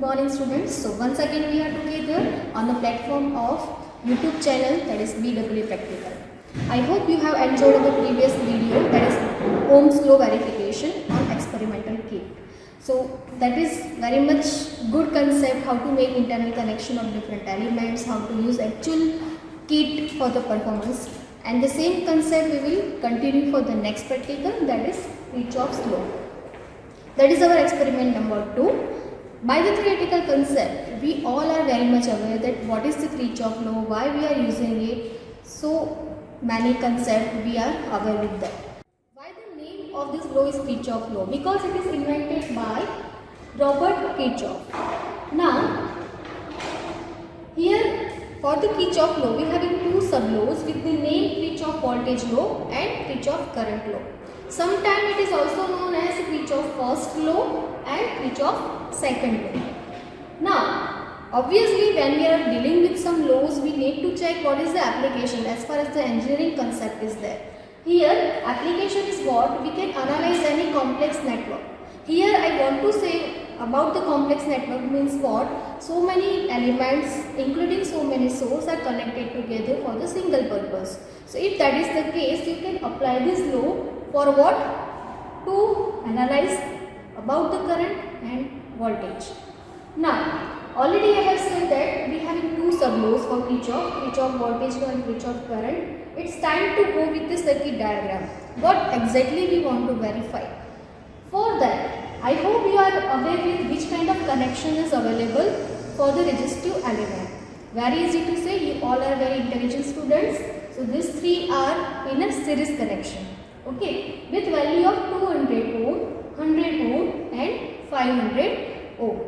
morning students. So once again we are together on the platform of YouTube channel, that is BW Practical. I hope you have enjoyed our previous video, that is Ohm's law verification on experimental kit. So that is very much good concept, how to make internal connection of different elements, how to use actual kit for the performance, and the same concept we will continue for the next practical, that is Kirchhoff's law. That is our experiment number 2. By the theoretical concept, we all are very much aware that what is the Kirchhoff law, why we are using it. So many concepts we are aware with that. Why the name of this law is Kirchhoff law? Because it is invented by Robert Kirchhoff. Now, here for the Kirchhoff law, we have two sub-laws with the name Kirchhoff voltage law and Kirchhoff current law. Sometimes it is also known as Kirchhoff first law and Kirchhoff second law. Now, obviously when we are dealing with some laws, we need to check what is the application as far as the engineering concept is there. Here, application is what? We can analyze any complex network. Here I want to say about the complex network means what? So many elements including so many sources are connected together for the single purpose. So if that is the case, you can apply this law for what? To analyze about the current and voltage. Now, already I have said that we have two sub-laws for Kirchhoff voltage law and Kirchhoff current. It's time to go with the circuit diagram. What exactly we want to verify? For that, I hope you are aware with which kind of connection is available for the resistive element. Very easy to say, you all are very intelligent students. So these three are in a series connection. Okay, with value of 200 ohm, 100 ohm and 500 ohm.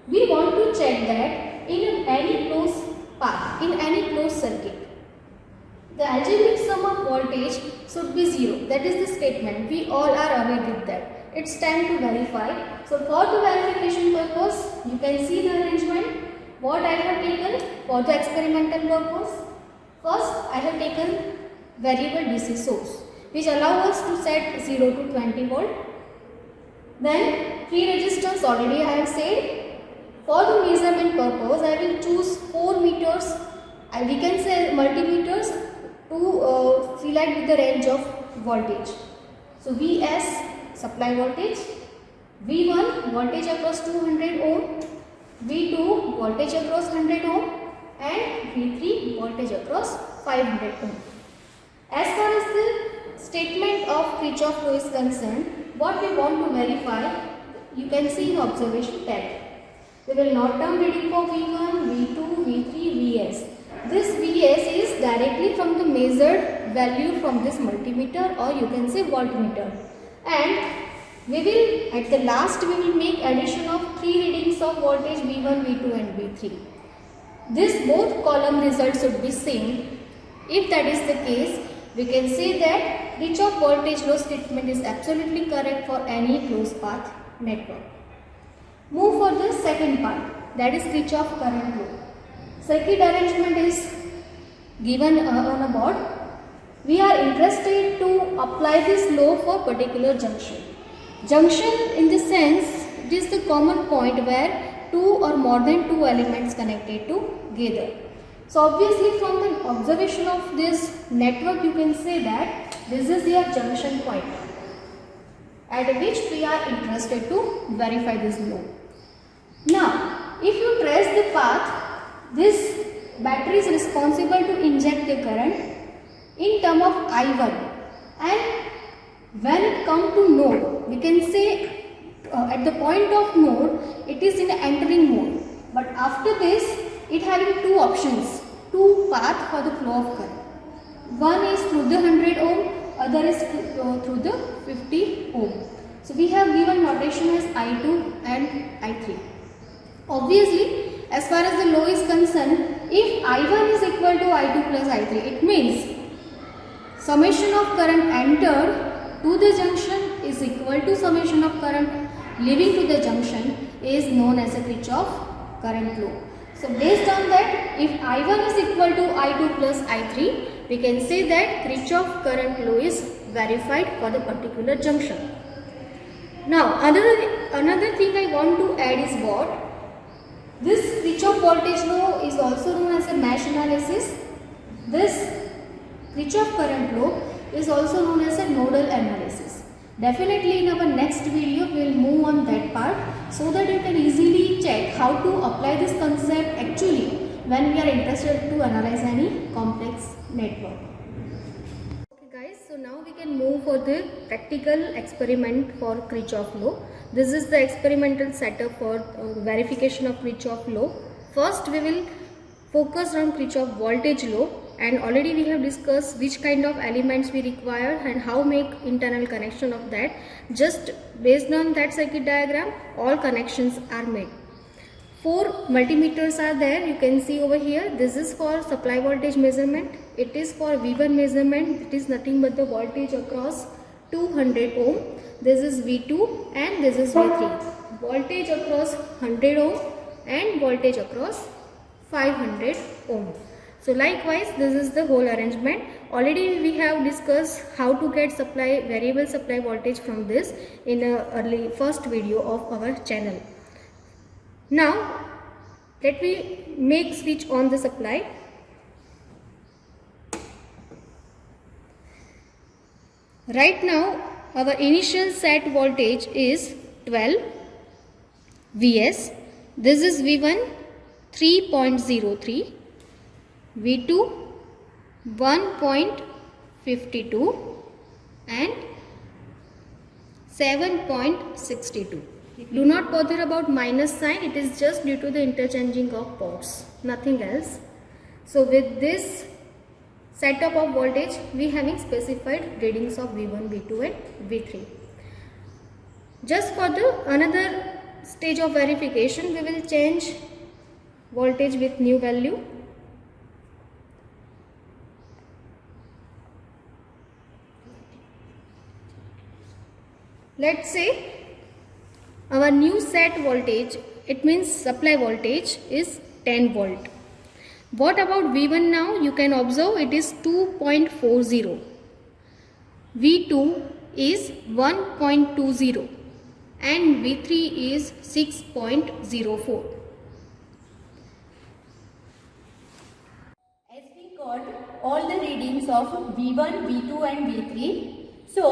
We want to check that in any closed path, in any closed circuit, the algebraic sum of voltage should be 0. That is the statement. We all are aware with that. It's time to verify. So for the verification purpose, you can see the arrangement. What I have taken for the experimental purpose. First, I have taken variable DC source, which allow us to set 0 to 20 volt. Then 3 resistors, already I have said. For the measurement purpose, I will choose 4 meters, we can say multimeters, to select with the range of voltage. So Vs, supply voltage, V1 voltage across 200 ohm, V2 voltage across 100 ohm and V3 voltage across 500 ohm. As far as the statement of Kirchhoff law is concerned, what we want to verify, you can see in observation tab. We will note down reading for V1, V2, V3, Vs. This Vs is directly from the measured value from this multimeter, or you can say voltmeter. And we will, at the last, we will make addition of 3 readings of voltage V1, V2 and V3. This both column results should be same. If that is the case, we can say that Kirchhoff voltage law statement is absolutely correct for any closed path network. Move for the second part, that is Kirchhoff current law. Circuit arrangement is given on a board. We are interested to apply this law for particular junction. Junction in the sense, it is the common point where 2 or more than 2 elements connected together. So obviously from the observation of this network, you can say that this is your junction point at which we are interested to verify this law. Now, if you trace the path, this battery is responsible to inject the current in term of I1, and when it comes to node, we can say at the point of node, it is in entering mode. But after this, it having two options, two paths for the flow of current. One is through the 100 ohm, other is through the 50 ohm. So we have given notation as I2 and I3. Obviously, as far as the law is concerned, if I1 is equal to I2 plus I3, it means summation of current entered to the junction is equal to summation of current leaving to the junction is known as a Kirchhoff current law. So based on that, if I1 is equal to I2 plus I3, we can say that Kirchhoff current law is verified for the particular junction. Now another thing I want to add is what? voltage law is also known as a mesh analysis. This Kirchhoff current law is also known as a nodal analysis. Definitely in our next video we will move on that part so that you can easily check how to apply this concept actually when we are interested to analyze any complex network. Okay guys, so now we can move for the practical experiment for Kirchhoff law. This is the experimental setup for verification of Kirchhoff law. First we will focus on Kirchhoff voltage law, and already we have discussed which kind of elements we require and how make internal connection of that. Just based on that circuit diagram, all connections are made. 4 multimeters are there, you can see over here. This is for supply voltage measurement. It is for V1 measurement. It is nothing but the voltage across 200 ohm. This is V2 and this is V3. Voltage across 100 ohm and voltage across 500 ohm. So likewise, this is the whole arrangement. Already we have discussed how to get variable supply voltage from this in a first video of our channel. Now let me make switch on the supply. Right now our initial set voltage is 12 Vs. This is V1 3.03, V2 1.52 and 7.62. Do not bother about minus sign, it is just due to the interchanging of ports, nothing else. So with this setup of voltage, we having specified readings of V1, V2 and V3. Just for the another stage of verification, we will change voltage with new value. Let's say our new set voltage, it means supply voltage, is 10 volt. What about V1 now? You can observe it is 2.40. V2 is 1.20 and V3 is 6.04. As we got all the readings of V1, V2 and V3, so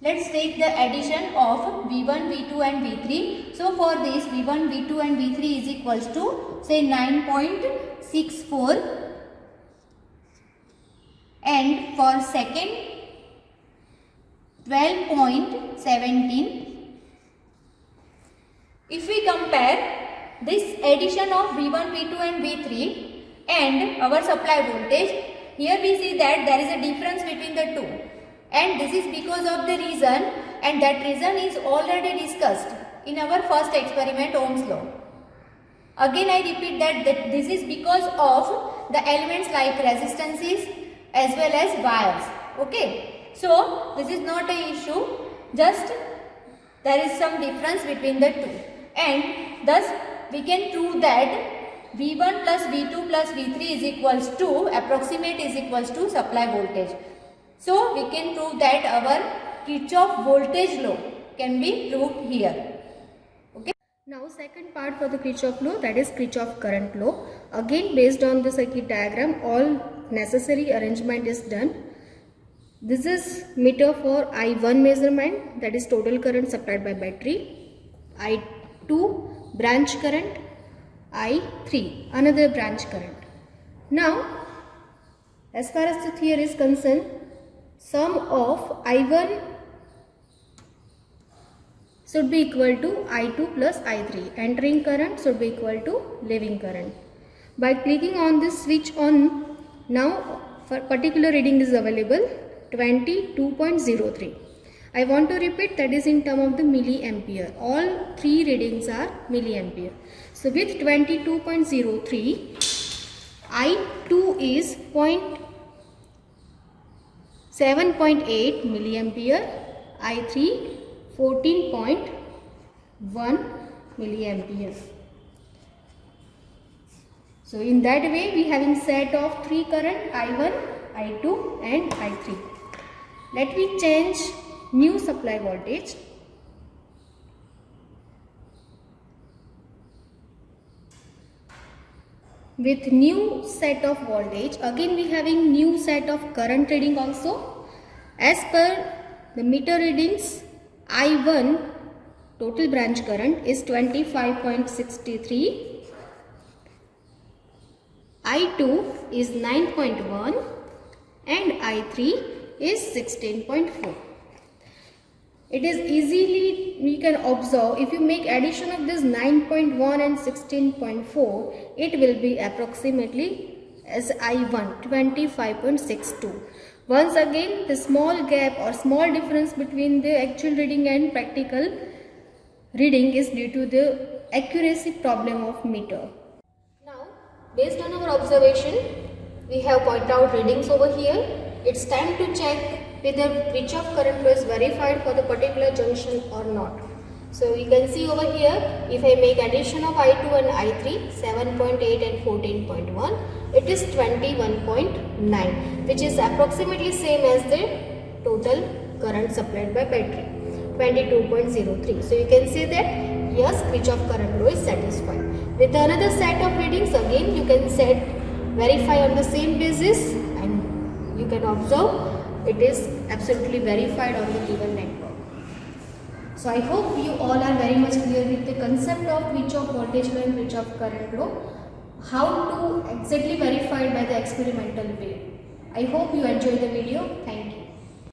let's take the addition of V1, V2 and V3. So for this V1, V2 and V3 is equals to say 9.64, and for second 12.17. If we compare this addition of V1, V2 and V3 and our supply voltage, here we see that there is a difference between the two. And this is because of the reason, and that reason is already discussed in our first experiment, Ohm's law. Again I repeat that this is because of the elements like resistances as well as wires. Okay. So this is not an issue, just there is some difference between the two. And thus we can prove that V1 plus V2 plus V3 is equals to, approximate is equals to supply voltage. So we can prove that our Kirchhoff voltage law can be proved here. Okay. Now second part for the Kirchhoff law, that is Kirchhoff current law. Again based on the circuit diagram, all necessary arrangement is done. This is meter for I1 measurement, that is total current supplied by battery. I2 branch current, I3 another branch current. Now as far as the theory is concerned, sum of I1 should be equal to I2 plus I3. Entering current should be equal to leaving current. By clicking on this switch on, now for particular reading is available 22.03. I want to repeat, that is in term of the milliampere. All three readings are milliampere. So with 22.03, I2 is 7.8 milliampere, I3 14.1 milliampere. So in that way we having set of three current, I1, I2 and I3. Let me change new supply voltage. with new set of voltage. Again we having new set of current reading also. As per the meter readings, I1 total branch current is 25.63, I2 is 9.1 and I3 is 16.4. It is easily we can observe, if you make addition of this 9.1 and 16.4, it will be approximately as I1 25.62. Once again, the small gap or small difference between the actual reading and practical reading is due to the accuracy problem of meter. Now, based on our observation, we have pointed out readings over here. It's time to check whether Kirchhoff current law is verified for the particular junction or not. So you can see over here, if I make addition of I2 and I3, 7.8 and 14.1, it is 21.9, which is approximately same as the total current supplied by battery, 22.03. So you can see that yes, Kirchhoff current law is satisfied. With another set of readings, again you can verify on the same basis, and you can observe it is absolutely verified on the given network. So I hope you all are very much clear with the concept of Kirchhoff voltage law and Kirchhoff current law, how to exactly verify by the experimental way. I hope you enjoyed the video. Thank you.